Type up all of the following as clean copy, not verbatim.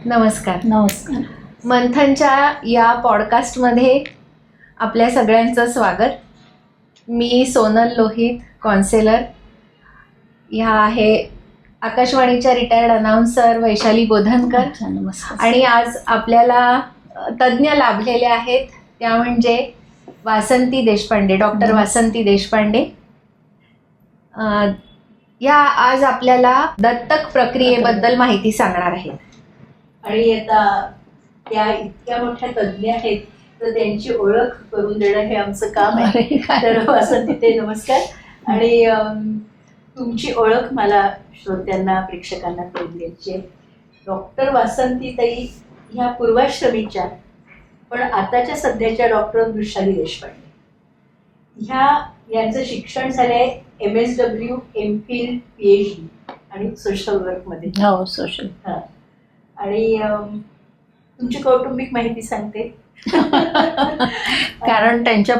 नमस्कार. नमस्कार. मंथनच्या या पॉडकास्टमध्ये आपल्या सगळ्यांचं स्वागत. मी सोनल लोहित, कॉन्सेलर. ह्या आहे आकाशवाणीच्या रिटायर्ड अनाउन्सर वैशाली बोधनकर. नमस्कार. आणि आज आपल्याला तज्ज्ञ लाभलेले आहेत, त्या म्हणजे वासंती देशपांडे, डॉक्टर वासंती देशपांडे. या आज आपल्याला दत्तक प्रक्रियेबद्दल माहिती सांगणार आहेत. आणि आता त्या इतक्या मोठ्या तज्ज्ञ आहेत, तर त्यांची ओळख करून देणं हे आमचं काम आहे. तर वासंती ते नमस्कार. आणि तुमची ओळख मला श्रोत्यांना, प्रेक्षकांना करून द्यायची आहे. डॉक्टर वासंती ताई ह्या पूर्वाश्रमीच्या, पण आताच्या सध्याच्या डॉक्टर वृषाली देशपांडे यांचं शिक्षण झालंय MSW, MPhil, PhD आणि सोशल वर्कमध्ये. हो, सोशल. आणि तुमची कौटुंबिक माहिती सांगते. कारण त्यांच्या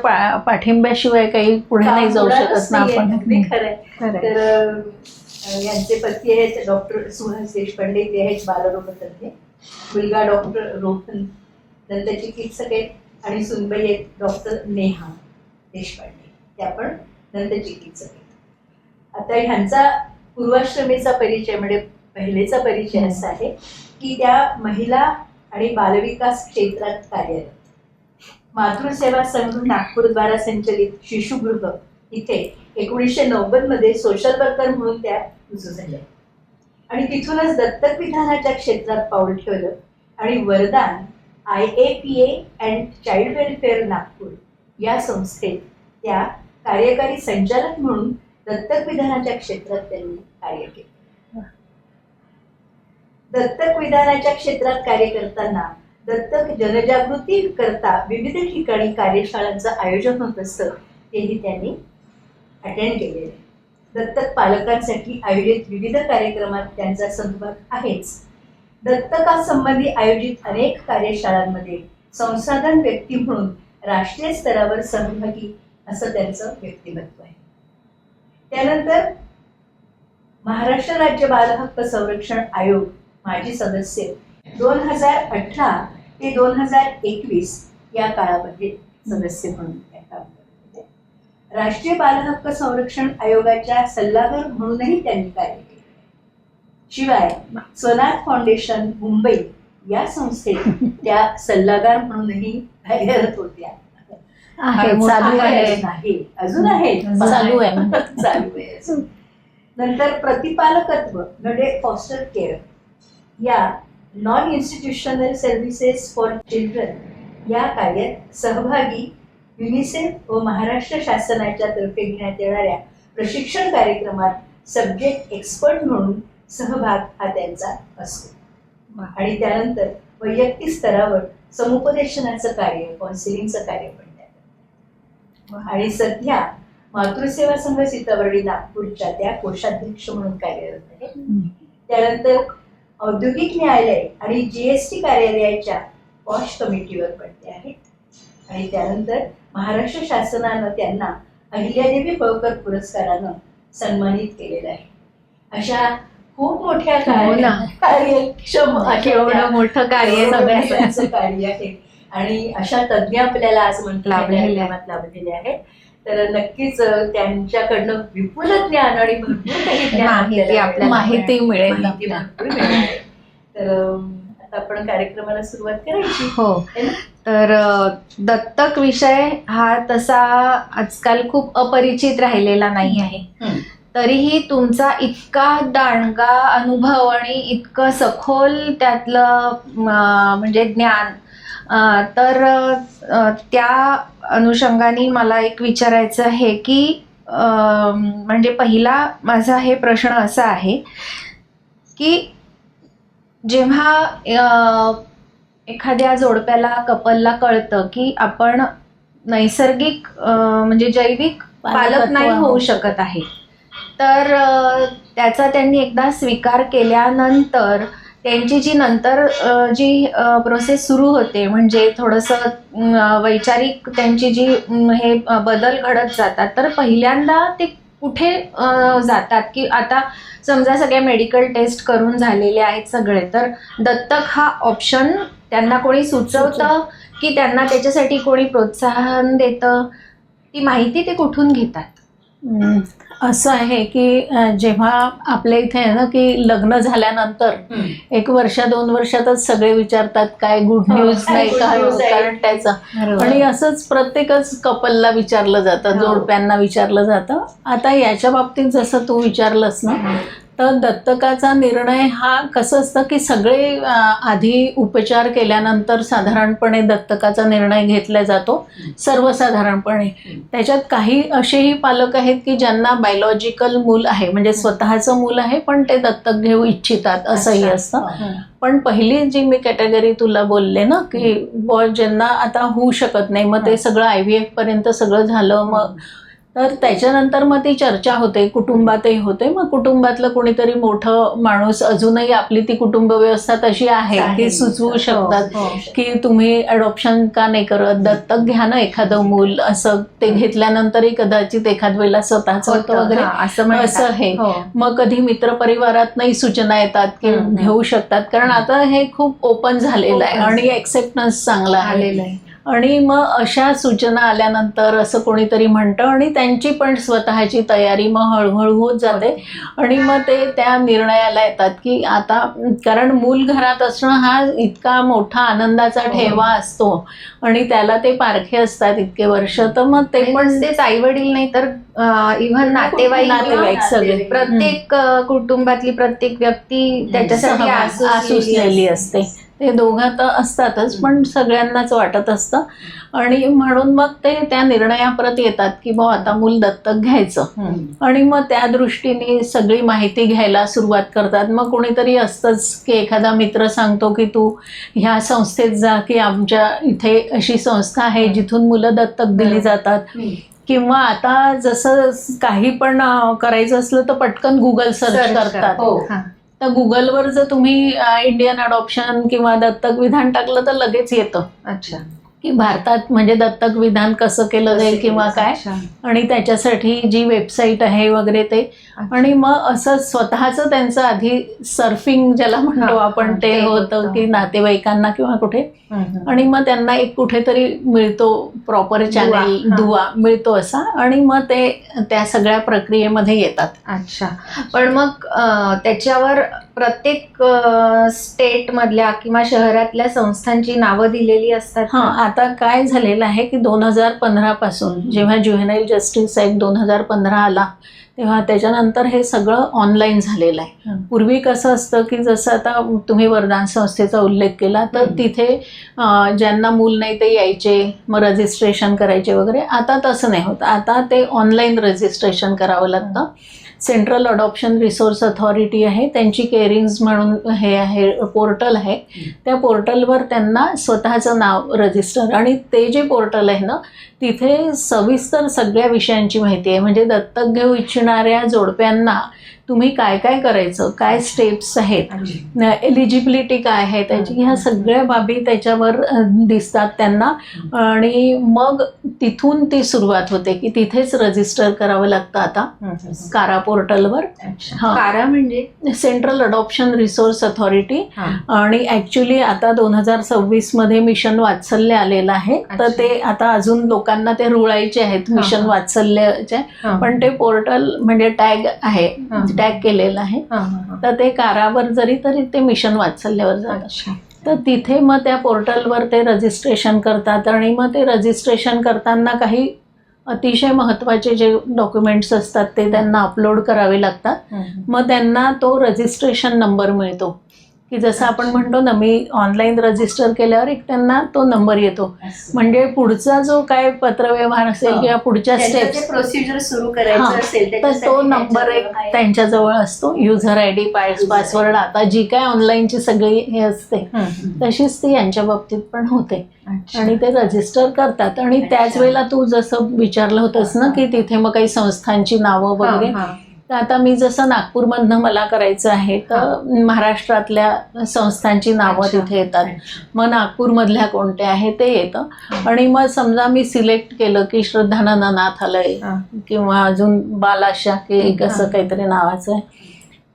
पाठिंब्याशिवाय काही पुढे नाही जाऊ शकत ना आपण. खरंय. तर यांचे पती आहेत डॉक्टर सुहास देशपांडे, ते आहेत बालरोगतज्ञ. मुलगा डॉक्टर रोहन दंतचिकित्सक आहेत, आणि सुनबाई आहेत डॉक्टर नेहा देशपांडे, त्या पण दंतचिकित्सक आहेत. आता ह्यांचा पूर्वाश्रमीचा परिचय म्हणजे पहिलेचा परिचय असा आहे की त्या महिला आणि बालविकास क्षेत्रात कार्यरत. मातृसेवा संघ नागपूर द्वारा संचलित शिशुगृह इथे 1990 मध्ये सोशल वर्कर म्हणून त्या रुजू झाल्या. आणि तिथूनच दत्तक विधानाच्या क्षेत्रात पाऊल ठेवलं आणि वरदान IAPA and child welfare Nagpur या संस्थेत त्या कार्यकारी संचालक म्हणून दत्तक विधानाच्या क्षेत्रात त्यांनी कार्य केले. दत्तक विधानाच्या क्षेत्रात कार्य करताना दत्तक जनजागृती करता विविध ठिकाणी कार्यशाळांचं आयोजन होत असतं, तेही त्यांनी अटेंड केलेले. दत्तक पालकांसाठी आयोजित विविध कार्यक्रमात त्यांचा सहभाग आहेच. दत्तकासंबंधी आयोजित अनेक कार्यशाळांमध्ये संसाधन व्यक्ती म्हणून राष्ट्रीय स्तरावर सहभागी असं त्यांचं व्यक्तिमत्व आहे. त्यानंतर महाराष्ट्र राज्य बालहक्क संरक्षण आयोग माजी सदस्य 2018 ते 2021 या काळामध्ये सदस्य म्हणून काम करत होते. राष्ट्रीय बालहक्क संरक्षण आयोगाच्या सल्लागार म्हणूनही त्यांनी कार्य केले. शिवाय स्वनाथ फाउंडेशन मुंबई या संस्थेत त्या सल्लागार म्हणूनही कार्यरत होत्या. चालू आहे, अजून आहे, चालू आहे. चालू आहे अजून. नंतर प्रतिपालकत्व म्हणजे फॉस्टर केअर या non institutional services for children या कार्यात सहभागी. युनिसेफ व महाराष्ट्र शासनाच्या तर्फे घेण्यात येणाऱ्या प्रशिक्षण कार्यक्रमात सब्जेक्ट एक्सपर्ट म्हणून सहभाग हा त्यांचा असतो. आणि त्यानंतर वैयक्तिक स्तरावर समुपदेशनाचं कार्य, काउन्सिलिंगचं कार्य पण त्यात. आणि सध्या मातृसेवा संघ सीताबर्डी नागपूरच्या त्या कोषाध्यक्ष म्हणून कार्यरत आहे. त्यानंतर औद्योगिक न्यायालय आणि GST कार्यालयाच्या पॉश कमिटीवर पण ते आहेत. आणि त्यानंतर महाराष्ट्र शासनानं त्यांना अहिल्यादेवी होळकर पुरस्कारानं सन्मानित केलेलं आहे. अशा खूप मोठ्या कार्यक्षम एवढं मोठं कार्य सगळ्यांचं कार्य आहे. आणि अशा तज्ज्ञ आपल्याला आज लाभलेले आहेत. तर नक्कीच त्यांच्याकडनं विपुल ज्ञान आणि भरपूर काही माहिती मिळेल. तर आता आपण कार्यक्रमाला सुरुवात करायची. हो. तर दत्तक विषय हा तसा आजकाल खूप अपरिचित राहिलेला नाही आहे. तरीही तुमचा इतका दांडगा अनुभव आणि इतकं सखोल त्यातलं म्हणजे ज्ञान, तर त्या अनुषंगाने मला एक विचारायचं आहे की म्हणजे पहिला माझा हे प्रश्न असा आहे की जेव्हा एखाद्या जोडप्याला, कपलला कळतं की आपण नैसर्गिक म्हणजे जैविक पालक नाही होऊ शकत आहे, तर त्याचा त्यांनी एकदा स्वीकार केल्यानंतर त्यांची जी नंतर जी प्रोसेस सुरू होते, म्हणजे थोडंसं वैचारिक त्यांची जी हे बदल घडत जातात, तर पहिल्यांदा ते कुठे जातात, की आता समजा सगळ्या मेडिकल टेस्ट करून झालेले आहेत सगळे, तर दत्तक हा ऑप्शन त्यांना कोणी सुचवतं की त्यांना त्याच्यासाठी कोणी प्रोत्साहन देतं, ती माहिती ते कुठून घेतात? असं आहे की जेव्हा आपल्या इथे आहे ना की लग्न झाल्यानंतर 1 वर्ष 2 वर्षातच सगळे विचारतात काय गुड न्यूज नाही good काय news आहे. कारण त्याचं. आणि असंच प्रत्येकच कपलला विचारलं जातं, जोडप्यांना विचारलं जातं. आता याच्या बाबतीत जसं तू विचारलंस ना, तर दत्तकाचा निर्णय हा कसं असतं की सगळे आधी उपचार केल्यानंतर साधारणपणे दत्तकाचा निर्णय घेतला जातो सर्वसाधारणपणे. त्याच्यात काही असेही पालक आहेत की ज्यांना बायोलॉजिकल मूल आहे, म्हणजे स्वतःचं मूल आहे पण ते दत्तक घेऊ इच्छितात, असंही असतं. पण पहिली जी मी कॅटेगरी तुला बोलले ना की ज्यांना आता होऊ शकत नाही, मग ते सगळं IVF पर्यंत सगळं झालं, मग तर त्याच्यानंतर मग ती चर्चा होते, कुटुंबातही होते. मग कुटुंबातलं कोणीतरी मोठं माणूस, अजूनही आपली ती कुटुंब व्यवस्था तशी आहे की सुचवू शकतात की तुम्ही अडॉप्शन का नाही करत, दत्तक घ्या ना एखादं मूल. असं ते घेतल्यानंतरही कदाचित एखाद वेळेला स्वतःच होतं वगैरे असं आहे. मग कधी मित्रपरिवारातनंही सूचना येतात की घेऊ शकतात, कारण आता हे खूप ओपन झालेलं आहे आणि ॲक्सेप्टन्स चांगला आलेला आहे. आणि मग अशा सूचना आल्यानंतर असं कोणीतरी म्हणतं आणि त्यांची पण स्वतःची तयारी मग हळूहळू होत जाते. आणि मग ते त्या निर्णयाला येतात की आता, कारण मूल घरात असणं हा इतका मोठा आनंदाचा ठेवा असतो आणि त्याला ते पारखे असतात इतके वर्ष, तर मग ते पण तेच आई वडील नाही तर इव्हन नातेवाईक सगळे, प्रत्येक कुटुंबातली प्रत्येक व्यक्ती त्याच्यासाठी आसुसलेली असते. ते दोघं तर असतातच, पण सगळ्यांनाच वाटत असतं. आणि म्हणून मग ते त्या निर्णयाप्रत येतात की बा आता मूल दत्तक घ्यायचं. आणि मग त्या दृष्टीने सगळी माहिती घ्यायला सुरुवात करतात. मग कोणीतरी असतंच की एखादा मित्र सांगतो की तू ह्या संस्थेत जा, की आमच्या इथे अशी संस्था आहे जिथून मुलं दत्तक दिली जातात. किंवा आता जसं काही पण करायचं असलं तर पटकन गुगल सर्च करतात. तर गुगलवर जर तुम्ही इंडियन अडॉप्शन किंवा दत्तक विधान टाकलं तर लगेच येतं. अच्छा. की भारतात म्हणजे दत्तक विधान कसं केलं जाईल किंवा काय, आणि त्याच्यासाठी जी वेबसाईट आहे वगैरे ते. आणि मग असं स्वतःचं त्यांचं आधी सर्फिंग ज्याला म्हणतो आपण ते होतं की नातेवाईकांना किंवा कुठे, आणि मग त्यांना एक कुठेतरी मिळतो प्रॉपर चॅनल, दुवा मिळतो असा, आणि मग ते त्या सगळ्या प्रक्रियेमध्ये येतात. अच्छा. पण मग त्याच्यावर प्रत्येक स्टेट मधल्या किंवा शहरातल्या संस्थांची नावं दिलेली असतात. आता काय झालेलं आहे की 2015 पासून जेव्हा ज्युव्हेनाईल जस्टिस ॲक्ट 2015 आला, तेव्हा त्याच्यानंतर हे सगळं ऑनलाईन झालेलं आहे. पूर्वी कसं असतं की जसं आता तुम्ही वरदान संस्थेचा उल्लेख केला, तर तिथे ज्यांना मूल नाही ते यायचे, मग रजिस्ट्रेशन करायचे वगैरे. आता तसं नाही होत, आता ते ऑनलाईन रजिस्ट्रेशन करावं लागतं. सेंट्रल अडॉप्शन रिसोर्स अथॉरिटी आहे, त्यांची केअरिंग्ज म्हणून हे आहे पोर्टल आहे. त्या पोर्टलवर त्यांना स्वतःचं नाव रजिस्टर, आणि ते जे पोर्टल आहे ना तिथे सविस्तर सगळ्या विषयांची माहिती आहे. म्हणजे दत्तक घेऊ इच्छिणाऱ्या जोडप्यांना तुम्ही काय काय करायचं, काय स्टेप्स आहेत, एलिजिबिलिटी काय आहे त्याची, ह्या सगळ्या बाबी त्याच्यावर दिसतात त्यांना. आणि मग तिथून ती सुरुवात होते की तिथेच रजिस्टर करावं लागतं आता कारा पोर्टलवर. कारा म्हणजे सेंट्रल अडॉप्शन रिसोर्स अथॉरिटी. आणि ॲक्च्युली आता 2026 मध्ये मिशन वात्सल्य आलेलं आहे, तर ते आता अजून लोकांना ते रुळायचे आहेत मिशन वात्सल्यचे. पण ते पोर्टल म्हणजे टॅग आहे, टॅग केलेलं आहे, तर ते कारावर जरी तरी ते मिशन वात्सल्यावर जातात. तर तिथे मग त्या पोर्टलवर ते रजिस्ट्रेशन करतात. आणि मग ते रजिस्ट्रेशन करताना काही अतिशय महत्त्वाचे जे डॉक्युमेंट्स असतात ते त्यांना अपलोड करावे लागतात. मग त्यांना तो रजिस्ट्रेशन नंबर मिळतो, की जसं आपण म्हणतो ना मी ऑनलाईन रजिस्टर केल्यावर एक त्यांना तो नंबर येतो. म्हणजे पुढचा जो काय पत्रव्यवहार असेल किंवा पुढच्या स्टेप्स प्रोसिजर सुरू करायचं असेल तर तो नंबर एक त्यांच्याजवळ असतो. युजर ID, पासवर्ड, आता जी काय ऑनलाईनची सगळी हे असते तशीच ती यांच्या बाबतीत पण होते. आणि ते रजिस्टर करतात. आणि त्याच वेळेला तू जसं विचारलं होतंस ना की तिथे मग काही संस्थांची नावं वगैरे, तर आता मी जसं नागपूरमधनं मला करायचं आहे तर महाराष्ट्रातल्या संस्थांची नावं अच्छा. तिथे येतात. मग नागपूरमधल्या कोणत्या आहे ते येतं. आणि मग समजा मी सिलेक्ट केलं की श्रद्धानंद अनाथालय किंवा अजून बालाशा की एक असं काहीतरी नावाचं आहे,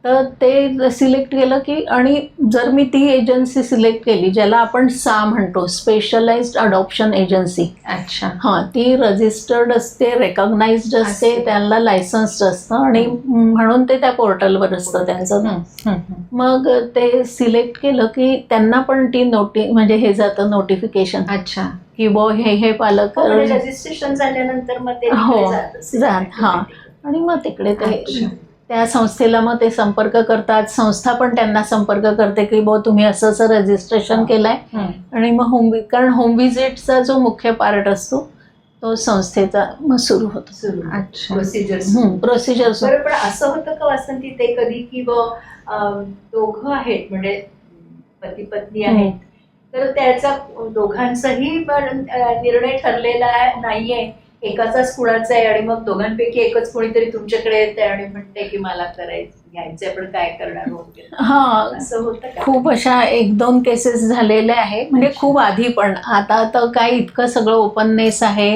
तर ते सिलेक्ट केलं की, आणि जर मी ती एजन्सी सिलेक्ट केली ज्याला आपण सा म्हणतो, स्पेशलाइज्ड अडॉप्शन एजन्सी, अच्छा. हां, ती रजिस्टर्ड असते, रेकॉग्नाइज्ड असते, त्यांना लायसन्स्ड असतं आणि म्हणून ते त्या पोर्टलवर असतं त्यांचं. मग ते सिलेक्ट केलं की त्यांना पण ती म्हणजे हे जातं नोटिफिकेशन अच्छा. की हे पालक रजिस्ट्रेशन झाल्यानंतर मग ते हो, तिकडे जात असेल. हां, आणि मग तिकडे ते अच्छा. त्या संस्थेला मग ते संपर्क करतात, संस्था पण त्यांना संपर्क करते की तुम्ही असं असं रजिस्ट्रेशन केलंय. आणि मग कारण होम व्हिजिटचा जो मुख्य पार्ट असतो तो संस्थेचा मग सुरू होतो. अच्छा. प्रोसिजर. बरं, पण असं होतं का वासंती ते कधी की दोघं आहेत म्हणजे पती पत्नी आहेत, तर त्याचा दोघांचाही निर्णय ठरलेला नाहीये, एकाचाच कुणाचा आहे, आणि मग दोघांपैकी एकच कोणीतरी तुमच्याकडे येते आणि म्हणते की मला घ्यायचंय पण काय करणार वगैरे, हां, असं होतं का? खूप अशा 1-2 केसेस झालेल्या आहे. म्हणजे खूप आधी, पण आता तर काय इतकं सगळं ओपननेस आहे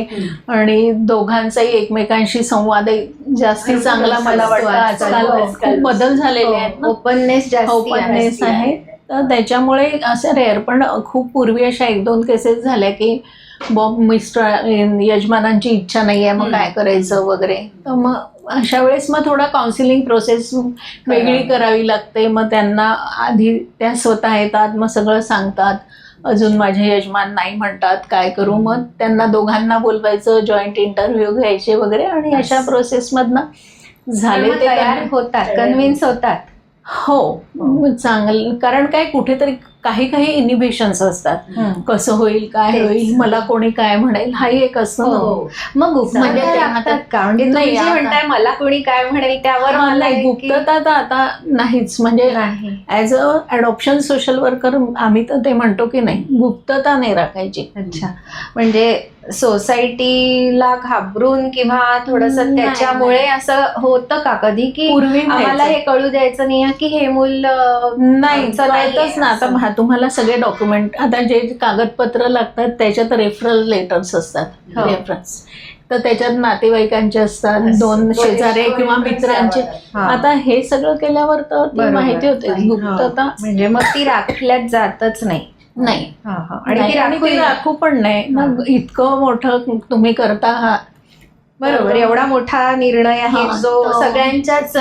आणि दोघांचाही एकमेकांशी संवाद जास्ती चांगला मला वाटतं. आजकाल खूप बदल झालेले आहेत ना, ओपननेस ओपननेस आहे. तर त्याच्यामुळे असं रेअर, पण खूप पूर्वी अशा 1-2 केसेस झाल्या की यजमानांची इच्छा नाही आहे, मग काय करायचं वगैरे. तर मग अशा वेळेस मग थोडा काउन्सिलिंग प्रोसेस वेगळी करावी लागते. मग त्यांना आधी त्या स्वतः येतात, मग सगळं सांगतात, अजून माझे यजमान नाही म्हणतात, काय करू. मग त्यांना दोघांना बोलवायचं, जॉईंट इंटरव्ह्यू घ्यायचे वगैरे, आणि अशा प्रोसेसमधनं झाले ते तयार होतात, कन्व्हिन्स होतात. हो, चांगलं. कारण काय, कुठेतरी काही इनिबिशन्स असतात, कसं होईल, काय होईल, मला कोणी काय म्हणेल, हाही एक असतो. मग गुप्तता लागतात का? म्हणजे तुम्ही जे म्हणताय मला कोणी काय म्हणेल त्यावर नाही, गुप्तता तर आता नाहीच. म्हणजे as a adoption social worker आम्ही तर ते म्हणतो की नाही, गुप्तता नाही राखायची. अच्छा. म्हणजे सोसायटीला घाबरून किंवा थोडस त्याच्यामुळे असं होतं का कधी की पूर्वी आम्हाला हे कळू द्यायचं नाही की हे मूल नाही, कळतच ना. आता तुम्हाला सगळे डॉक्युमेंट, आता जे कागदपत्र लागतात त्याच्यात रेफरल लेटर्स असतात, रेफरन्स, तर त्याच्यात नातेवाईकांचे असतात, 2 शेजारे किंवा मित्रांचे. आता हे सगळं केल्यावर तर ती माहिती होते. गुप्तता म्हणजे मग ती राखल्यात जातच नाही. आणि ती राखू पण नाही. मग इतकं मोठं तुम्ही करता आहात, बरोबर, एवढा मोठा निर्णय आहे जो सगळ्यांच्याच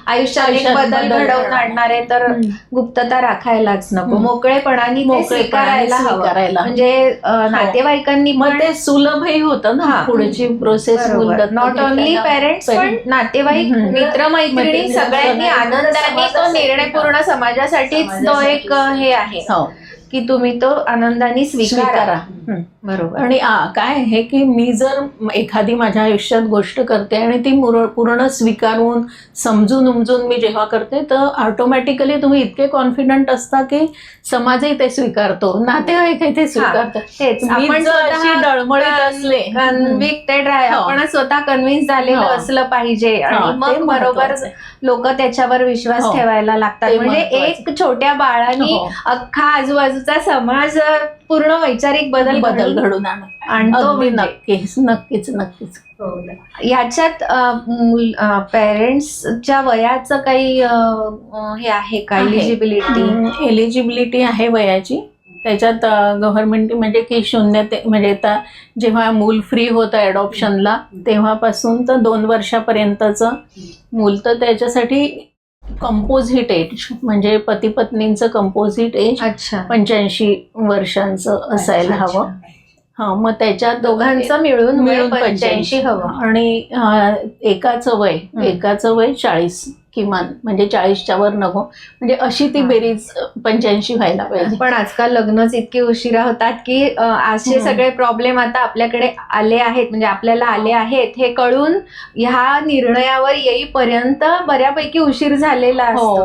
आयुष्यात एक बदल घडवून आणणार आहे, तर गुप्तता राखायलाच नको, मोकळेपणाने ते स्वीकारायला हवं. म्हणजे नातेवाईकांनी मग ते सुलभही होतं ना पुढची प्रोसेस. नॉट ओनली पेरेंट्स, पण नातेवाईक, मित्रमैत्रिणी सगळ्यांनी आनंदाने तो निर्णय पूर्ण समाजासाठीच तो एक हे आहे की तुम्ही तो आनंदाने स्वीकारा. बरोबर. आणि काय आहे की मी जर एखादी माझ्या आयुष्यात गोष्ट करते आणि ती पूर्ण स्वीकारून समजून उमजून मी जेव्हा करते, तर ऑटोमॅटिकली तुम्ही इतके कॉन्फिडंट असता की समाजही ते स्वीकारतो, नातेवाईकही ते स्वीकारतात. तेच, आपण अशी डळमळीत असले, कन्व्हिक्टेड आपण स्वतः कन्व्हिन्स झालेलं असलं पाहिजे, आणि मग बरोबर लोक त्याच्यावर विश्वास ठेवायला लागतात. म्हणजे एक छोट्या बाळाने अख्खा आजूबाजूचा समाज पूर्ण वैचारिक बदल घडून आणतो. नक्कीच नक्कीच नक्कीच. ह्याच्यात पेरेंट्सच्या वयाचं काही हे आहे का? एलिजिबिलिटी आहे वयाची. त्याच्यात गव्हर्नमेंट म्हणजे की 0 ते म्हणजे आता जेव्हा मूल फ्री होतं ॲडॉप्शनला तेव्हापासून तर 2 वर्षापर्यंतचं मूल, तर त्याच्यासाठी कंपोजिट एज म्हणजे पती पत्नींचं कंपोजिट एज 85 वर्षांचं असायला हवं. मग त्याच्यात दोघांचं मिळून 85 हवं. आणि एकाचं वय 40 किमान, म्हणजे 40च्या वर नको, म्हणजे अशी ती बेरीज 85 व्हायला पाहिजे. पण आजकाल लग्नच इतके उशिरा होतात की असे सगळे प्रॉब्लेम आता आपल्याकडे आले आहेत, म्हणजे आपल्याला आले आहेत हे कळून ह्या निर्णयावर येईपर्यंत बऱ्यापैकी उशीर झालेला असतो.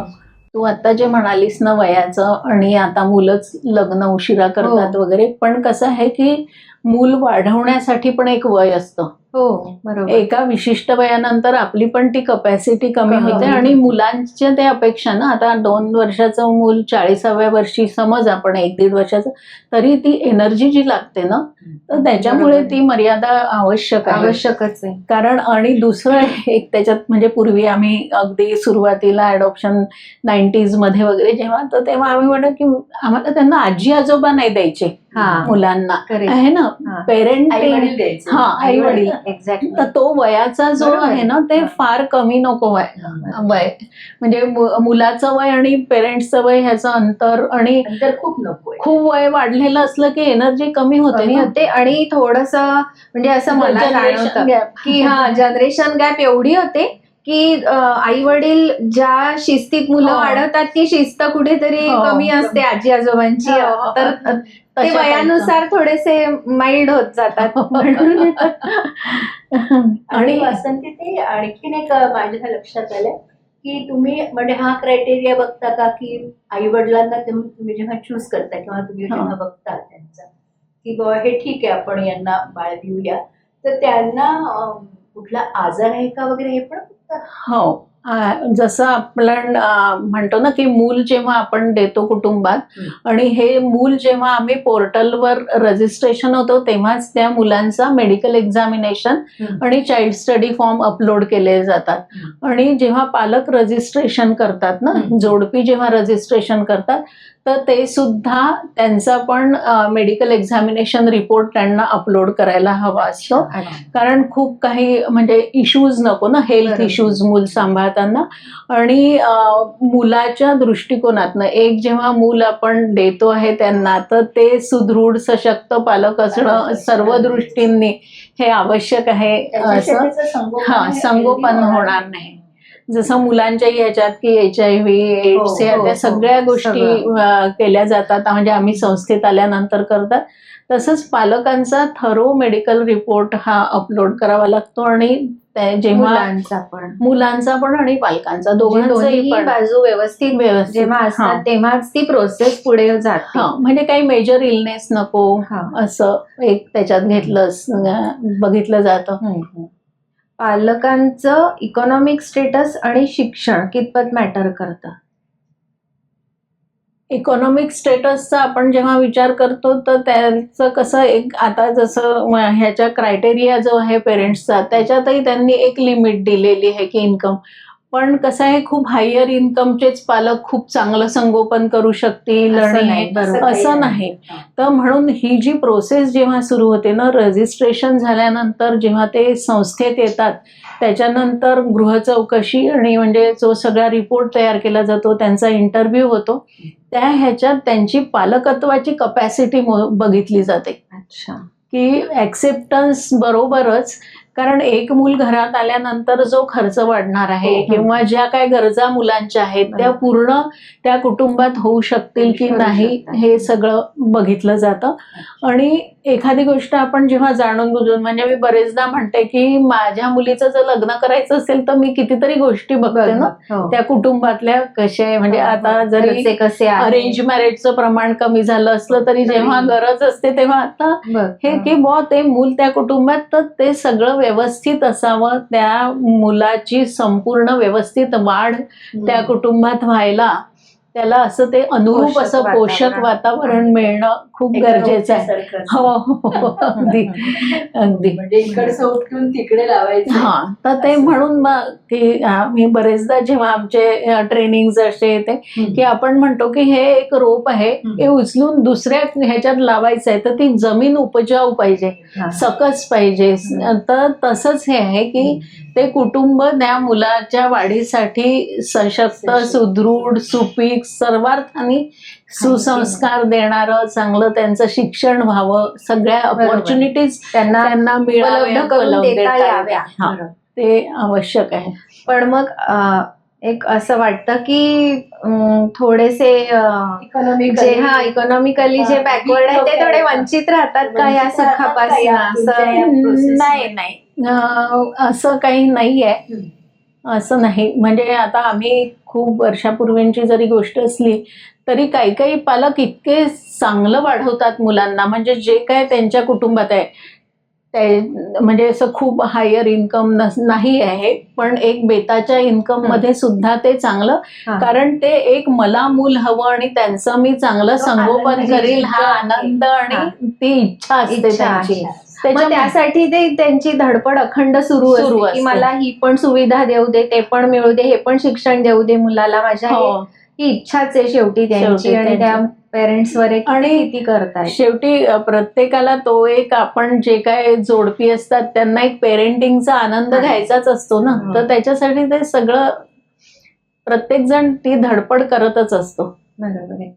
तू आता जे म्हणालीस ना वयाचं, आणि आता मुलंच लग्न उशिरा करतात वगैरे, पण कसं आहे की मूल वाढवण्यासाठी पण एक वय असतं. हो बरोबर. एका विशिष्ट वयानंतर आपली पण ती कपॅसिटी कमी कमी होते होते. आणि मुलांच्या त्या अपेक्षा ना, आता 2 वर्षाचं मूल 40व्या वर्षी समज आपण 1-1.5 वर्षाचं, तरी ती एनर्जी जी लागते ना, तर त्याच्यामुळे बरोबर. ती मर्यादा आवश्यक आहे. आवश्यकच आहे. कारण आणि दुसरं एक त्याच्यात म्हणजे पूर्वी आम्ही अगदी सुरुवातीला अडॉप्शन 90s मध्ये वगैरे जेव्हा, तर तेव्हा आम्ही म्हणतो की आम्हाला त्यांना आजी आजोबा नाही द्यायचे हा मुलांना, Correct. आहे ना, हा. पेरेंट. आई-वडील द्यायचे. हा, आई वडील. एक्झॅक्टली. तर तो वयाचा जो बरोबर आहे ना, ते हा. फार कमी नको वय म्हणजे मुलाचं वय आणि पेरेंट्सचं वय ह्याचं अंतर, आणि नंतर खूप नकोय. खूप वय वाढलेलं असलं की एनर्जी कमी होते कमी ना. होते आणि थोडस म्हणजे असं मला Generation जाणवतं gap. की जनरेशन गॅप एवढी होते की आई वडील ज्या शिस्तीत मुलं हो. वाढवतात ती शिस्त कुठेतरी हो. कमी असते आजी आजोबांची. हो. तर ते तशा वयानुसार थोडेसे माइल्ड होत जातात म्हणून. आणि आणि वासंती, ते आणखीन एक माझ्या लक्षात आलंय की तुम्ही म्हणजे हा क्रायटेरिया बघता का की आई वडिलांना तुम्ही जेव्हा चूज करता किंवा तुम्ही जेव्हा बघता त्यांचा की बाबा हे ठीक आहे आपण यांना बाळ देऊया, तर त्यांना कुठला आजार आहे का वगैरे हे पण बघता? हो, जसं आपण म्हणतो ना की मूल जेव्हा आपण देतो कुटुंबात, आणि हे मूल जेव्हा आम्ही पोर्टलवर रजिस्ट्रेशन होतो तेव्हाच त्या मुलांचा मेडिकल एक्झामिनेशन आणि चाइल्ड स्टडी फॉर्म अपलोड केले जातात. आणि जेव्हा पालक रजिस्ट्रेशन करतात ना, जोडपी जेव्हा रजिस्ट्रेशन करतात, तर ते सुद्धा त्यांचा पण मेडिकल एक्झामिनेशन रिपोर्ट त्यांना अपलोड करायला हवा असतो. कारण खूप काही म्हणजे इश्यूज नको ना, हेल्थ बरोबर. इश्यूज मूल सांभाळताना. आणि मुलाच्या दृष्टिकोनातनं एक जेव्हा मूल आपण देतो आहे त्यांना, तर ते सुदृढ सशक्त पालक असणं सर्व दृष्टींनी हे आवश्यक आहे. असं संगोपन होणार नाही. जसं मुलांच्या ह्याच्यात की HIV, एड्स, हो, त्या सगळ्या गोष्टी केल्या जातात, म्हणजे आम्ही संस्थेत आल्यानंतर करतात, तसंच पालकांचा थरो मेडिकल रिपोर्ट हा अपलोड करावा लागतो. आणि जेव्हा मुलांचा पण आणि पालकांचा दोघांचाही पण बाजू व्यवस्थित जेव्हा असतात तेव्हाच ती प्रोसेस पुढे जाते. म्हणजे काही मेजर इलनेस नको असं एक त्याच्यात बघितलं जातं. पालकांचं इकॉनॉमिक स्टेटस आणि शिक्षण कितपत मॅटर करतं? इकॉनॉमिक स्टेटसचा आपण जेव्हा विचार करतो तर त्याचं कसं, एक आता जसं ह्याच्या क्रायटेरिया जो आहे पेरेंट्सचा, त्याच्यातही त्यांनी एक लिमिट दिलेली आहे की इन्कम. पण कसं आहे, खूप हायर इन्कमचेच पालक खूप चांगलं संगोपन करू शकतील आणि असं नाही. तर म्हणून ही जी प्रोसेस जेव्हा सुरू होते ना, रजिस्ट्रेशन झाल्यानंतर जेव्हा ते संस्थेत येतात, त्याच्यानंतर गृह चौकशी आणि म्हणजे जो सगळा रिपोर्ट तयार केला जातो, त्यांचा इंटरव्ह्यू होतो, त्या ह्याच्यात त्यांची पालकत्वाची कपॅसिटी बघितली जाते. अच्छा. की ऍक्सेप्टन्स बरोबरच, कारण एक मूल घरात आल्यानंतर जो खर्च वाढणार आहे किंवा ज्या काय गरजा मुलांच्या आहेत त्या पूर्ण त्या कुटुंबात होऊ शकतील की नाही हे सगळं बघितलं जातं. आणि एखादी गोष्ट आपण जेव्हा जाणून बुजून, म्हणजे मी बरेचदा म्हणते की माझ्या मुलीचं जर लग्न करायचं असेल तर मी कितीतरी गोष्टी बघते ना त्या कुटुंबातल्या कसे, म्हणजे आता जरी कसे अरेंज मॅरेजचं प्रमाण कमी झालं असलं तरी जेव्हा गरज असते तेव्हा आता हे की ते मूल त्या कुटुंबात, तर ते सगळं व्यवस्थित असावं, त्या मुलाची संपूर्ण व्यवस्थित वाढ त्या कुटुंबात व्हायला त्याला असं ते अनुरूप असं पोषक वातावरण मिळणं खूप गरजेचं आहे. हो, अगदी अगदी. म्हणजे इकडचं उठून तिकडे लावायचं. तर ते म्हणून की मी बरेचदा जेव्हा आमचे ट्रेनिंग असे येते की आपण म्हणतो की हे एक रोप आहे, हे उचलून दुसऱ्या ह्याच्यात लावायचं आहे, तर ती जमीन उपजाऊ पाहिजे, सकस पाहिजे. तर तसंच हे आहे की ते कुटुंब त्या मुलाच्या वाढीसाठी सशक्त, सुदृढ, सुपीक, सर्वार्थाने सुसंस्कार देणारं, चांगलं त्यांचं शिक्षण व्हावं, सगळ्या अपॉर्च्युनिटीज त्यांना मिळाव्या, ते आवश्यक आहे. पण मग एक असं वाटतं की थोडेसे इकॉनॉमिकली जे बॅकवर्ड आहे ते थोडे वंचित राहतात का या सुखापासून? नाही, असं काही नाहीये. असं नाही, म्हणजे आता आम्ही खूप वर्षापूर्वीची जरी गोष्ट असली तरी काही काही पालक इतके चांगलं वाढवतात मुलांना, म्हणजे जे काय त्यांच्या कुटुंबात आहे ते म्हणजे असं खूप हायर इन्कम नाही आहे, पण एक बेताच्या इन्कम मध्ये सुद्धा ते चांगलं, हा. कारण ते एक मला मूल हवं आणि त्यांचं मी चांगलं तो संगोपन आनंद करील हा आहे. आनंद हा. आणि ती इच्छा असते इच्छा त्यांची. आहे. मग त्याच्यामुळे त्यासाठी ते त्यांची धडपड अखंड सुरू सुरू असते की असते. मला ही पण सुविधा देऊ दे, ते पण मिळू दे, हे पण शिक्षण देऊ दे मुलाला माझ्या. हो. ही इच्छाच आहे शेवटी त्यांची, शेवटी आणि त्या त्यांची. पेरेंट्स वर आहे की आणि ते किती करतायत. शेवटी प्रत्येकाला तो एक, आपण जे काय जोडपी असतात त्यांना एक पेरेंटिंगचा आनंद हा. घ्यायचाच असतो ना, हा. तर त्याच्यासाठी ते सगळं प्रत्येक जण ती धडपड करतच असतो. बरोबर आहे.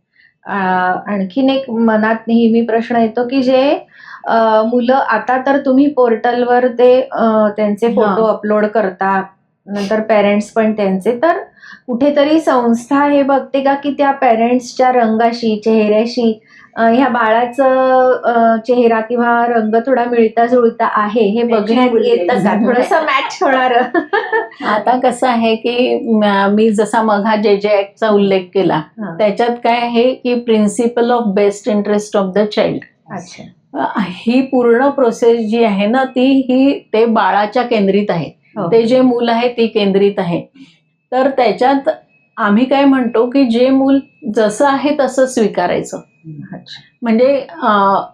आणखीन एक मनात नेहमी प्रश्न येतो की जे मुलं आता तर तुम्ही पोर्टलवर ते त्यांचे फोटो अपलोड करता, नंतर पेरेंट्स पण त्यांचे, तर कुठेतरी संस्था हे बघते का की त्या पेरेंट्सच्या रंगाशी, चेहऱ्याशी ह्या बाळाचं चेहरा किंवा रंग थोडा मिळता जुळता आहे हे बघण्यात येतं का, थोडस मॅच होणार? आता कसं आहे की मी जसा मघा जे ऍक्टचा उल्लेख केला, हा. त्याच्यात काय आहे की principle of best interest of the child, अच्छा. ही पूर्ण प्रोसेस जी आहे ना ही ते बाळाच्या केंद्रित आहे. हो. ते जे मूल आहे ती केंद्रित आहे. तर त्याच्यात आम्ही काय म्हणतो की जे मूल जसं आहे तसं स्वीकारायचं. म्हणजे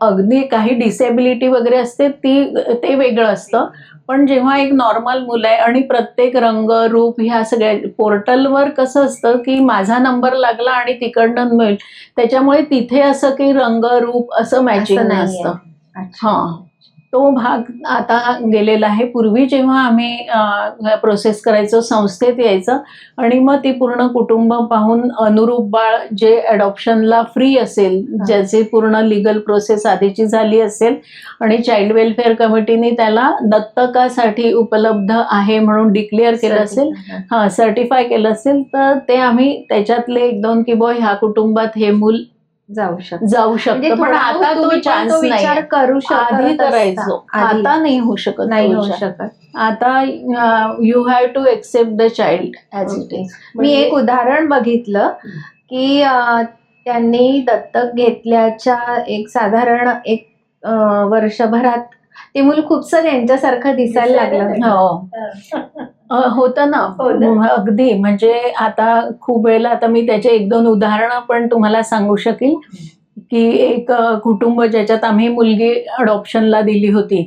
अगदी काही डिसेबिलिटी वगैरे असते ते वेगळं असतं, पण जेव्हा एक नॉर्मल मुलं आहे आणि प्रत्येक रंग रूप ह्या सगळ्या पोर्टलवर कसं असतं की माझा नंबर लागला आणि तिकडनं मिळेल, त्याच्यामुळे तिथे असं की रंग रूप असं मॅचिंग असं नाहीये. नसतं. अच्छा. हा, तो भाग आता गेलेला आहे. पूर्वी जेव्हा आम्ही प्रोसेस करायचो, संस्थेत यायचं आणि मग ती पूर्ण कुटुंब पाहून अनुरूप बाळ जे अडॉप्शनला फ्री असेल, ज्याची पूर्ण लिगल प्रोसेस आधीची झाली असेल आणि चाइल्ड वेलफेअर कमिटीने त्याला दत्तकासाठी उपलब्ध आहे म्हणून डिक्लेअर केलं असेल, हा सर्टिफाय केलं असेल, तर ते आम्ही त्याच्यातले 1-2 की बॉय ह्या कुटुंबात हे मूल जाऊ शकतो. जाऊ शकतं. पण आता तो चान्स नाही. विचार करू शकतो. आधी करायचो, आता नाही होऊ शकत. नाही होऊ शकत. आता you have to accept the child as it is. मी एक उदाहरण बघितलं की त्यांनी दत्तक घेतल्याच्या एक साधारण वर्षभरात ते मूल खूपसं त्यांच्यासारखं दिसायला लागलं. हो, होतं ना. अगदी, म्हणजे आता खूप वेळेला आता मी त्याचे 1-2 उदाहरणं पण तुम्हाला सांगू शकेल की एक कुटुंब ज्याच्यात आम्ही मुलगी अडॉप्शनला दिली होती,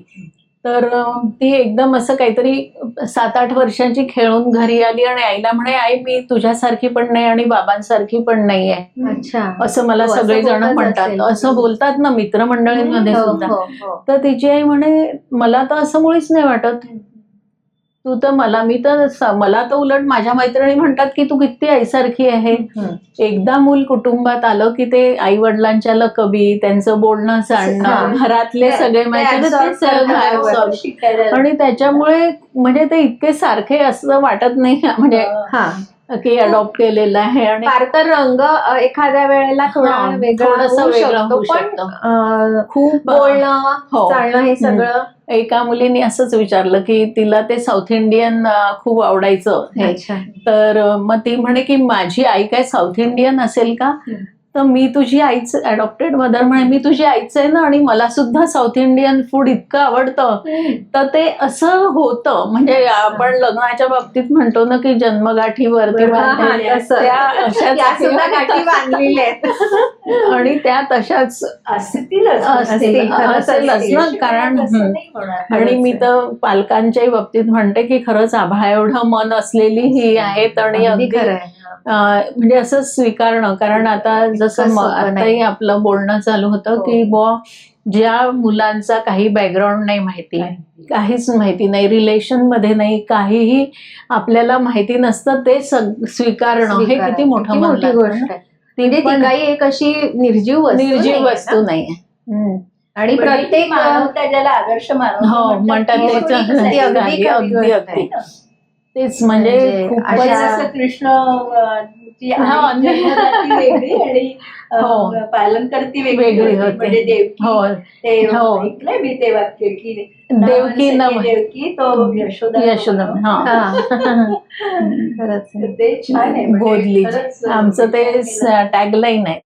तर ती एकदम असं काहीतरी 7-8 वर्षांची खेळून घरी आली आणि आईला म्हणे, आई मी तुझ्यासारखी पण नाही आणि बाबांसारखी पण नाही आहे. अच्छा. असं मला हो, असं सगळेजण बोलत म्हणतात. असेल. असं बोलतात ना मित्रमंडळींमध्ये हो, सुद्धा. हो, हो. तर तिची आई म्हणे, मला तर असं मुळीच नाही वाटत. तू तर मला तर उलट माझ्या मैत्रिणी म्हणतात की तू किती आईसारखी आहे. एकदा मूल कुटुंबात आलं की ते आई वडिलांच्या लकबी, त्यांचं बोलणं चालणं, घरातले सगळे आणि त्याच्यामुळे म्हणजे ते इतके सारखे असं वाटत नाही म्हणजे की अडॉप्ट केलेलं आहे. आणि फार तर रंग एखाद्या वेळेला थोडा थोडंसं वेगळं होऊ पण शकतं. खूप बोलणं चालणं हे सगळं. एका मुलीने असंच विचारलं की तिला ते साऊथ इंडियन खूप आवडायचं. तर मग ती म्हणे की माझी आई काय साऊथ इंडियन असेल का? तर मी तुझी आईच, अडॉप्टेड मदर म्हणे, मी तुझी आईच आहे ना आणि मला सुद्धा साऊथ इंडियन फूड इतकं आवडतं. तर ते असं होतं. म्हणजे आपण लग्नाच्या बाबतीत म्हणतो ना की जन्मगाठीवरती आणि त्या तशाच असेलच ना. कारण आणि मी तर पालकांच्याही बाबतीत म्हणते की खरंच आभाळ एवढं मन असलेली ही आहेत आणि अगदी म्हणजे असं स्वीकारणं. कारण आता जसं आताही आपलं बोलणं चालू होतं की ज्या मुलांचा काही बॅकग्राऊंड नाही माहिती, काहीच माहिती नाही, रिलेशन मध्ये नाही, काहीही आपल्याला माहिती नसतं, ते स्वीकारणं हे किती मोठी गोष्ट आहे. ती पण काही एक अशी निर्जीव वस्तू नाही. आणि प्रत्येक ज्याला आदर्श म्हणतात अगदी तेच. म्हणजे कृष्ण ती हा, आणि जन्मदाती वेगळी आणि हो. पालनकर्ती वेगळी वेगळी होती. म्हणजे देवकी हो ते हो. ऐकलंय मी ते वाक्य की देवकी नावासाठी नव- देवकी तो यशोदा यशोदा हा हा. खरंच आहे. ते छान आहे म्हणजे बोधली खरंच आमचं ते विचार केला. टॅगलाईन आहे.